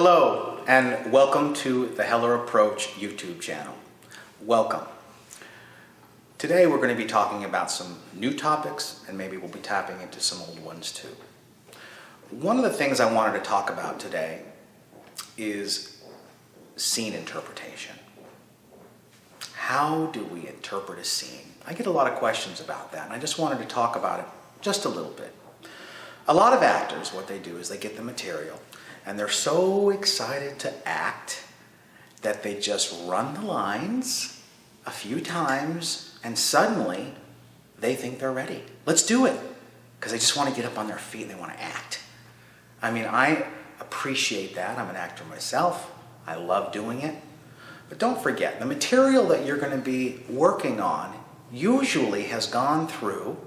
Hello, and welcome to the 𝗖𝗹𝗹 YouTube channel. Welcome. Today we're going to be talking about some new topics, and maybe we'll be tapping into some old ones too. One of the things I wanted to talk about today is scene interpretation. How do we interpret a scene? I get a lot of questions about that, and I just wanted to talk about it just a little bit. A lot of actors, what they do is they get the material, and they're so excited to act that they just run the lines a few times, and suddenly they think they're ready. Let's do it, because they just want to get up on their feet and they want to act. I mean, I appreciate that. I'm an actor myself. I love doing it. But don't forget, the material that you're going to be working on usually has gone through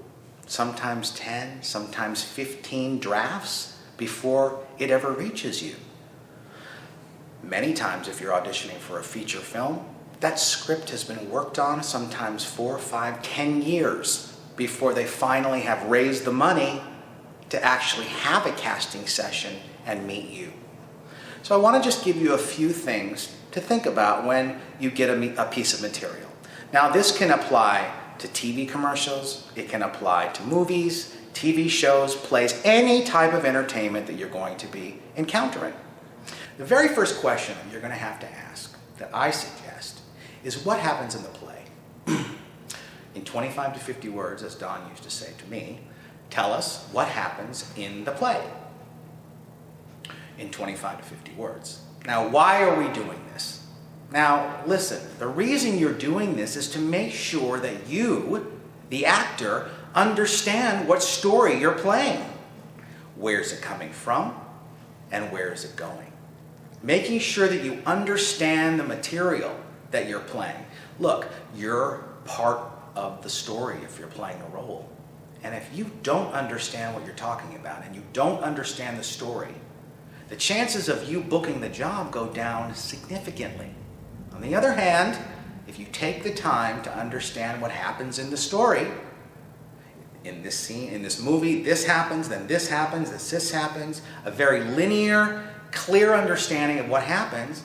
sometimes 10, sometimes 15 drafts before it ever reaches you. Many times, if you're auditioning for a feature film, that script has been worked on sometimes 4, 5, 10 years before they finally have raised the money to actually have a casting session and meet you. So I want to just give you a few things to think about when you get a piece of material. Now, this can apply to TV commercials, it can apply to movies, TV shows, plays, any type of entertainment that you're going to be encountering. The very first question you're going to have to ask, that I suggest, is what happens in the play? In 25 to 50 words, as Don used to say to me, tell us what happens in the play. In 25 to 50 words. Now, why are we doing this? Now, listen, the reason you're doing this is to make sure that you, the actor, understand what story you're playing. Where's it coming from, and where is it going? Making sure that you understand the material that you're playing. Look, you're part of the story if you're playing a role. And if you don't understand what you're talking about, and you don't understand the story, the chances of you booking the job go down significantly. On the other hand, if you take the time to understand what happens in the story, in this scene, in this movie, this happens, then this happens, this happens, a very linear, clear understanding of what happens,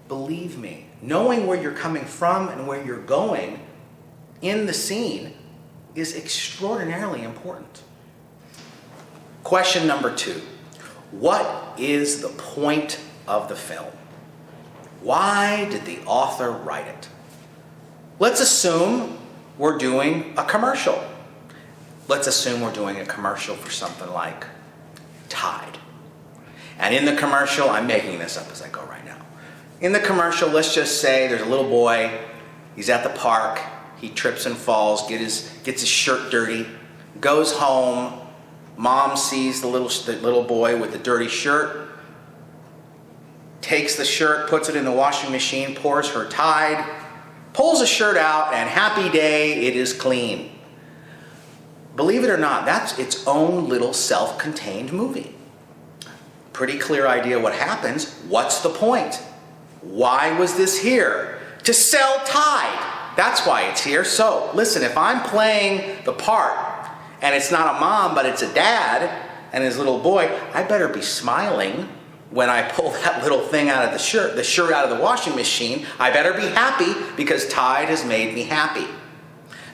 believe me, knowing where you're coming from and where you're going in the scene is extraordinarily important. Question number 2. What is the point of the film? Why did the author write it? Let's assume we're doing a commercial. Let's assume we're doing a commercial for something like Tide. And in the commercial, I'm making this up as I go right now. In the commercial, let's just say there's a little boy, he's at the park, he trips and falls, gets his shirt dirty, goes home, mom sees the little boy with the dirty shirt, takes the shirt, puts it in the washing machine, pours her Tide, pulls the shirt out, and happy day, it is clean. Believe it or not, that's its own little self-contained movie. Pretty clear idea what happens. What's the point? Why was this here? To sell Tide. That's why it's here. So, listen, if I'm playing the part, and it's not a mom, but it's a dad and his little boy, I better be smiling when I pull that little thing out of the shirt out of the washing machine. I better be happy because Tide has made me happy.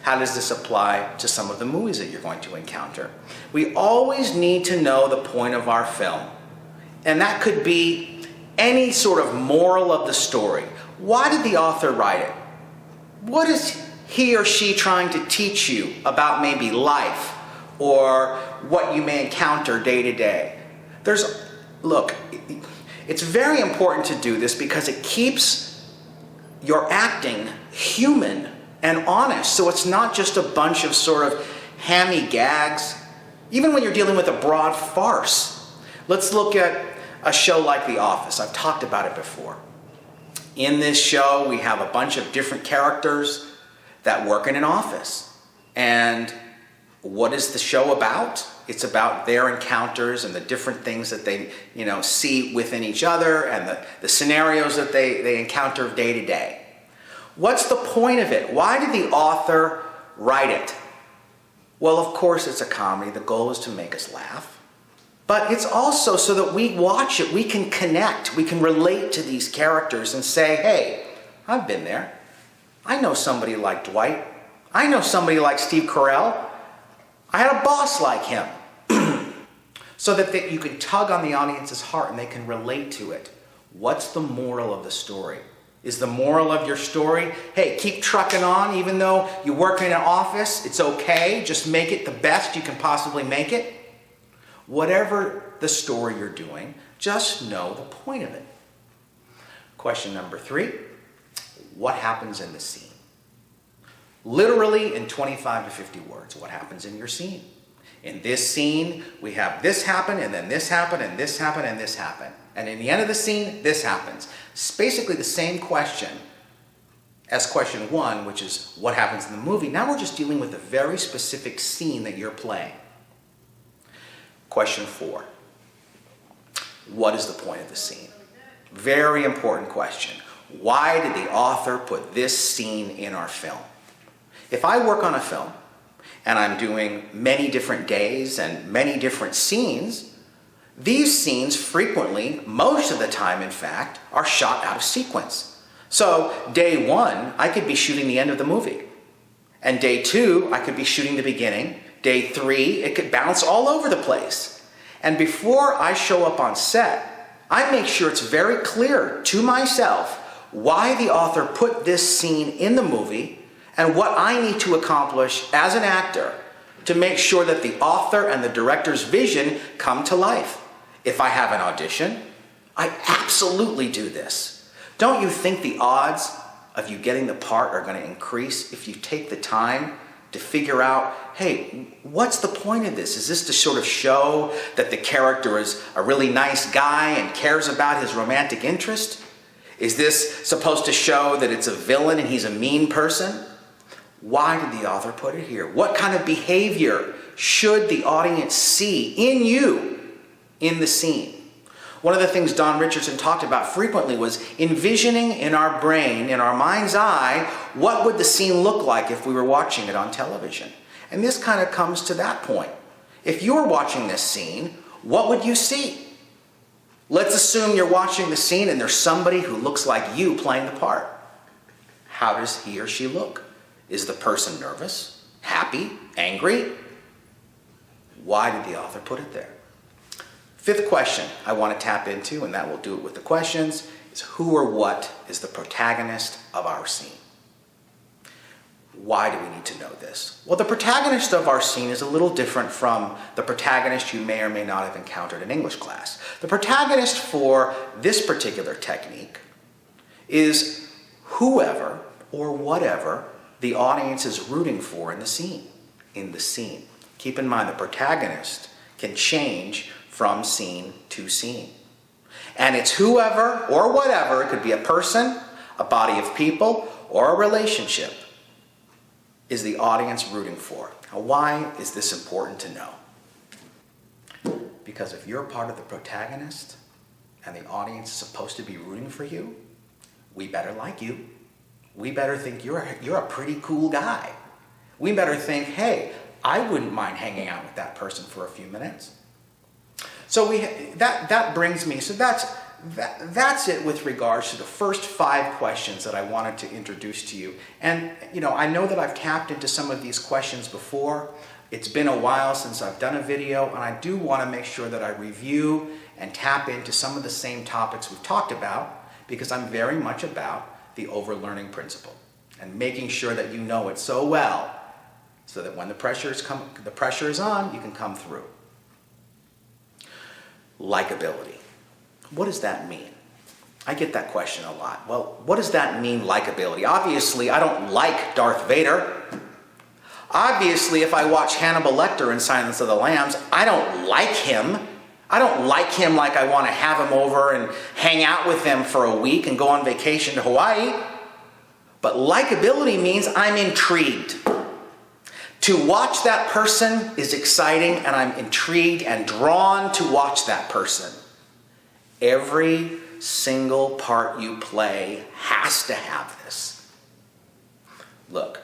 How does this apply to some of the movies that you're going to encounter? We always need to know the point of our film. And that could be any sort of moral of the story. Why did the author write it? What is he or she trying to teach you about maybe life or what you may encounter day to day? Look, it's very important to do this because it keeps your acting human and honest. So it's not just a bunch of sort of hammy gags, even when you're dealing with a broad farce. Let's look at a show like The Office. I've talked about it before. In this show, we have a bunch of different characters that work in an office. And what is the show about? It's about their encounters and the different things that they, see within each other and the scenarios that they encounter day to day. What's the point of it? Why did the author write it? Well, of course, it's a comedy. The goal is to make us laugh. But it's also so that we watch it, we can connect, we can relate to these characters and say, hey, I've been there. I know somebody like Dwight. I know somebody like Steve Carell. I had a boss like him. So that you can tug on the audience's heart and they can relate to it. What's the moral of the story? Is the moral of your story, hey, keep trucking on even though you work in an office, it's okay, just make it the best you can possibly make it? Whatever the story you're doing, just know the point of it. Question number 3, what happens in the scene? Literally in 25 to 50 words, what happens in your scene? In this scene, we have this happen, and then this happen, and this happen, and this happen. And in the end of the scene, this happens. It's basically the same question as question 1, which is what happens in the movie. Now we're just dealing with a very specific scene that you're playing. Question 4, what is the point of the scene? Very important question. Why did the author put this scene in our film? If I work on a film, and I'm doing many different days and many different scenes, these scenes frequently, most of the time in fact, are shot out of sequence. So day 1, I could be shooting the end of the movie. And day 2, I could be shooting the beginning. Day 3, it could bounce all over the place. And before I show up on set, I make sure it's very clear to myself why the author put this scene in the movie and what I need to accomplish as an actor to make sure that the author and the director's vision come to life. If I have an audition, I absolutely do this. Don't you think the odds of you getting the part are going to increase if you take the time to figure out, hey, what's the point of this? Is this to sort of show that the character is a really nice guy and cares about his romantic interest? Is this supposed to show that it's a villain and he's a mean person? Why did the author put it here? What kind of behavior should the audience see in you in the scene? One of the things Don Richardson talked about frequently was envisioning in our brain, in our mind's eye, what would the scene look like if we were watching it on television? And this kind of comes to that point. If you're watching this scene, what would you see? Let's assume you're watching the scene and there's somebody who looks like you playing the part. How does he or she look? Is the person nervous, happy, angry? Why did the author put it there? 5th question I want to tap into, and that will do it with the questions, is who or what is the protagonist of our scene? Why do we need to know this? Well, the protagonist of our scene is a little different from the protagonist you may or may not have encountered in English class. The protagonist for this particular technique is whoever or whatever the audience is rooting for in the scene. Keep in mind the protagonist can change from scene to scene. And it's whoever or whatever, it could be a person, a body of people, or a relationship, is the audience rooting for. Now, why is this important to know? Because if you're part of the protagonist and the audience is supposed to be rooting for you, we better like you. We better think you're a pretty cool guy. We better think, hey, I wouldn't mind hanging out with that person for a few minutes. So that brings me, so that's it with regards to the first 5 questions that I wanted to introduce to you. And I know that I've tapped into some of these questions before. It's been a while since I've done a video, and I do want to make sure that I review and tap into some of the same topics we've talked about, because I'm very much about the overlearning principle and making sure that you know it so well so that when the pressure is on, you can come through. Likability. What does that mean? I get that question a lot. Well, what does that mean, likability? Obviously, I don't like Darth Vader. Obviously, if I watch Hannibal Lecter in Silence of the Lambs, I don't like him. I don't like him like I want to have him over and hang out with him for a week and go on vacation to Hawaii. But likability means I'm intrigued. To watch that person is exciting, and I'm intrigued and drawn to watch that person. Every single part you play has to have this. Look,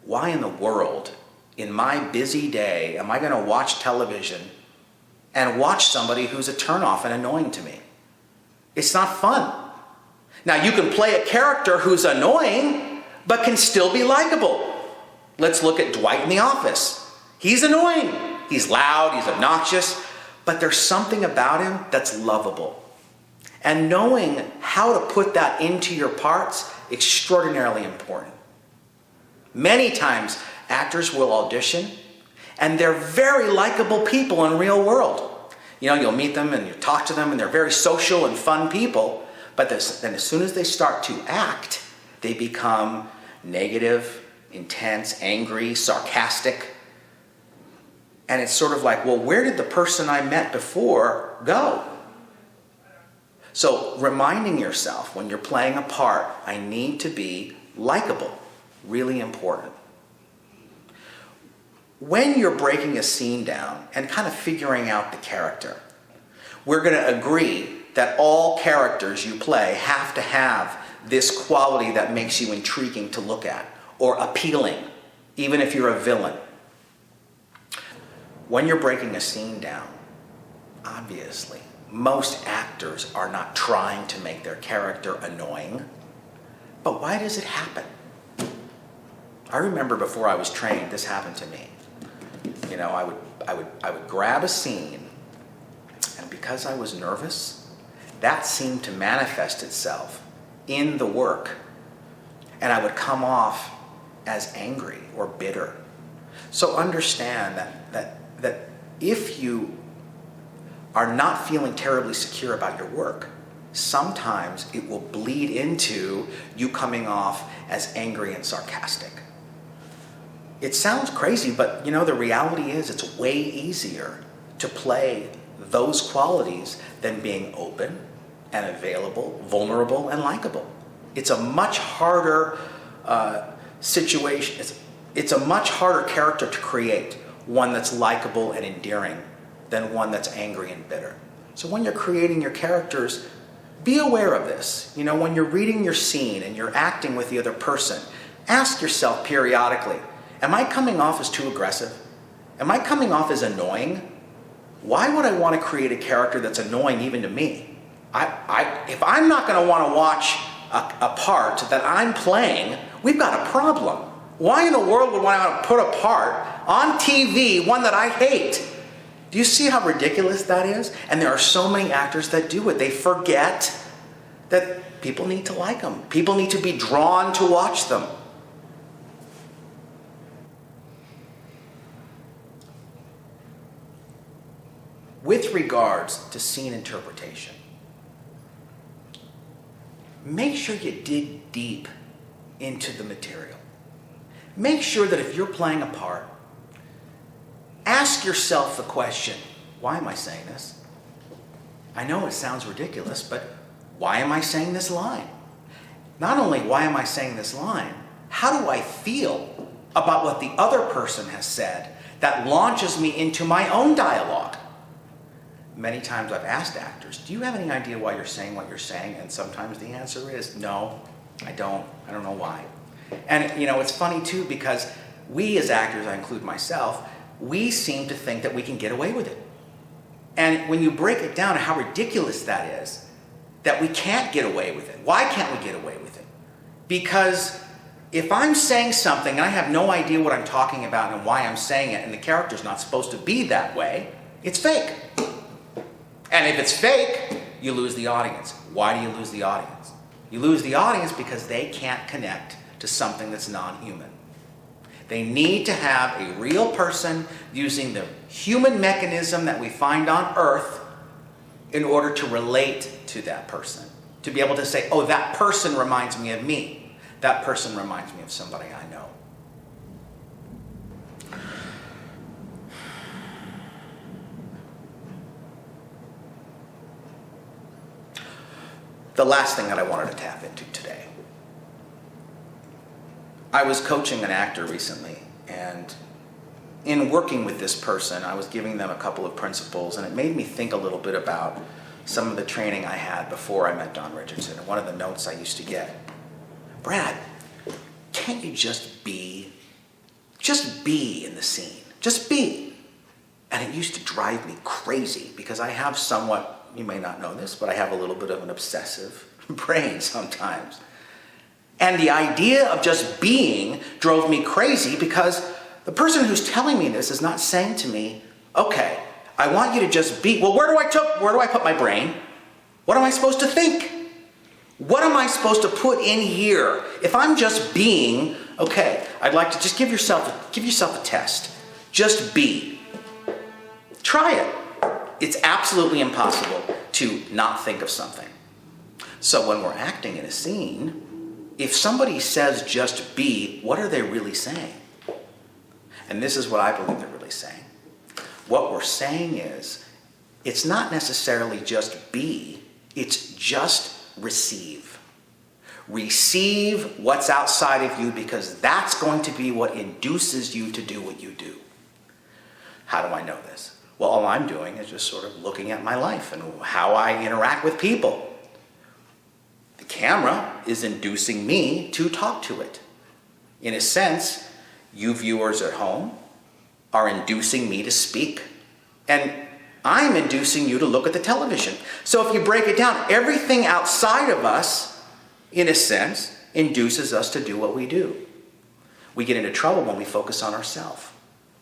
why in the world, in my busy day, am I going to watch television and watch somebody who's a turnoff and annoying to me. It's not fun. Now, you can play a character who's annoying, but can still be likable. Let's look at Dwight in The Office. He's annoying. He's loud, he's obnoxious, but there's something about him that's lovable. And knowing how to put that into your parts, extraordinarily important. Many times, actors will audition, and they're very likable people in real world. You know, you'll meet them and you talk to them, and they're very social and fun people, but then as soon as they start to act, they become negative, intense, angry, sarcastic. And it's sort of like, well, where did the person I met before go? So reminding yourself when you're playing a part, I need to be likable. Really important. When you're breaking a scene down and kind of figuring out the character, we're going to agree that all characters you play have to have this quality that makes you intriguing to look at or appealing, even if you're a villain. When you're breaking a scene down, obviously, most actors are not trying to make their character annoying. But why does it happen? I remember before I was trained, this happened to me. You know, I would grab a scene, and because I was nervous, that seemed to manifest itself in the work. And I would come off as angry or bitter. So understand that if you are not feeling terribly secure about your work, sometimes it will bleed into you coming off as angry and sarcastic. It sounds crazy, but you know, the reality is it's way easier to play those qualities than being open and available, vulnerable and likable. It's a much harder situation. It's a much harder character to create, one that's likable and endearing than one that's angry and bitter. So when you're creating your characters, be aware of this. You know, when you're reading your scene and you're acting with the other person, ask yourself periodically, am I coming off as too aggressive? Am I coming off as annoying? Why would I want to create a character that's annoying even to me? If I'm not going to want to watch a part that I'm playing, we've got a problem. Why in the world would I want to put a part on TV, one that I hate? Do you see how ridiculous that is? And there are so many actors that do it. They forget that people need to like them. People need to be drawn to watch them. With regards to scene interpretation, make sure you dig deep into the material. Make sure that if you're playing a part, ask yourself the question, why am I saying this? I know it sounds ridiculous, but why am I saying this line? Not only why am I saying this line, how do I feel about what the other person has said that launches me into my own dialogue? Many times I've asked actors, do you have any idea why you're saying what you're saying? And sometimes the answer is, no, I don't. I don't know why. And you know, it's funny too, because we as actors, I include myself, we seem to think that we can get away with it. And when you break it down how ridiculous that is, that we can't get away with it. Why can't we get away with it? Because if I'm saying something and I have no idea what I'm talking about and why I'm saying it, and the character's not supposed to be that way, it's fake. And if it's fake, you lose the audience. Why do you lose the audience? You lose the audience because they can't connect to something that's non-human. They need to have a real person using the human mechanism that we find on Earth in order to relate to that person. To be able to say, oh, that person reminds me of me. That person reminds me of somebody I know. The last thing that I wanted to tap into today. I was coaching an actor recently, and in working with this person, I was giving them a couple of principles, and it made me think a little bit about some of the training I had before I met Don Richardson. And one of the notes I used to get, Brad, can't you just be in the scene? Just be. And it used to drive me crazy because I have somewhat, you may not know this, but I have a little bit of an obsessive brain sometimes. And the idea of just being drove me crazy because the person who's telling me this is not saying to me, okay, I want you to just be. Well, where do I put my brain? What am I supposed to think? What am I supposed to put in here? If I'm just being, okay, I'd like to just give yourself a test. Just be. Try it. It's absolutely impossible to not think of something. So when we're acting in a scene, if somebody says just be, what are they really saying? And this is what I believe they're really saying. What we're saying is, it's not necessarily just be, it's just receive. Receive what's outside of you because that's going to be what induces you to do what you do. How do I know this? Well, all I'm doing is just sort of looking at my life and how I interact with people. The camera is inducing me to talk to it. In a sense, you viewers at home are inducing me to speak. And I'm inducing you to look at the television. So if you break it down, everything outside of us, in a sense, induces us to do what we do. We get into trouble when we focus on ourselves.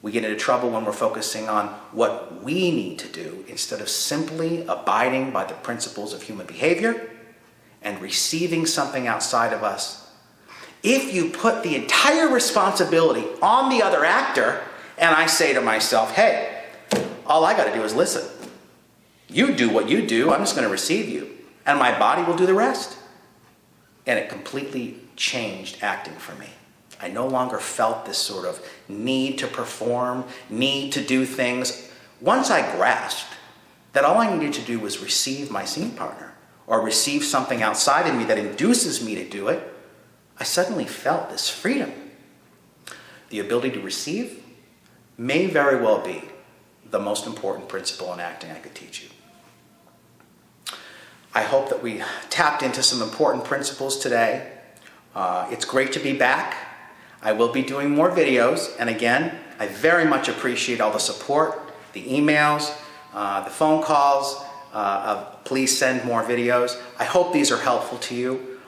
We get into trouble when we're focusing on what we need to do instead of simply abiding by the principles of human behavior and receiving something outside of us. If you put the entire responsibility on the other actor, and I say to myself, hey, all I got to do is listen. You do what you do, I'm just going to receive you. And my body will do the rest. And it completely changed acting for me. I no longer felt this sort of need to perform, need to do things. Once I grasped that all I needed to do was receive my scene partner or receive something outside of me that induces me to do it, I suddenly felt this freedom. The ability to receive may very well be the most important principle in acting I could teach you. I hope that we tapped into some important principles today. It's great to be back. I will be doing more videos, and again, I very much appreciate all the support, the emails, the phone calls. Please send more videos. I hope these are helpful to you.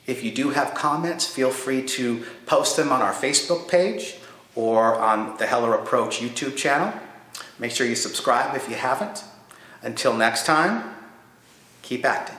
If you do have comments, feel free to post them on our Facebook page or on the 𝗖𝗹𝗹 Approach YouTube channel. Make sure you subscribe if you haven't. Until next time, keep acting.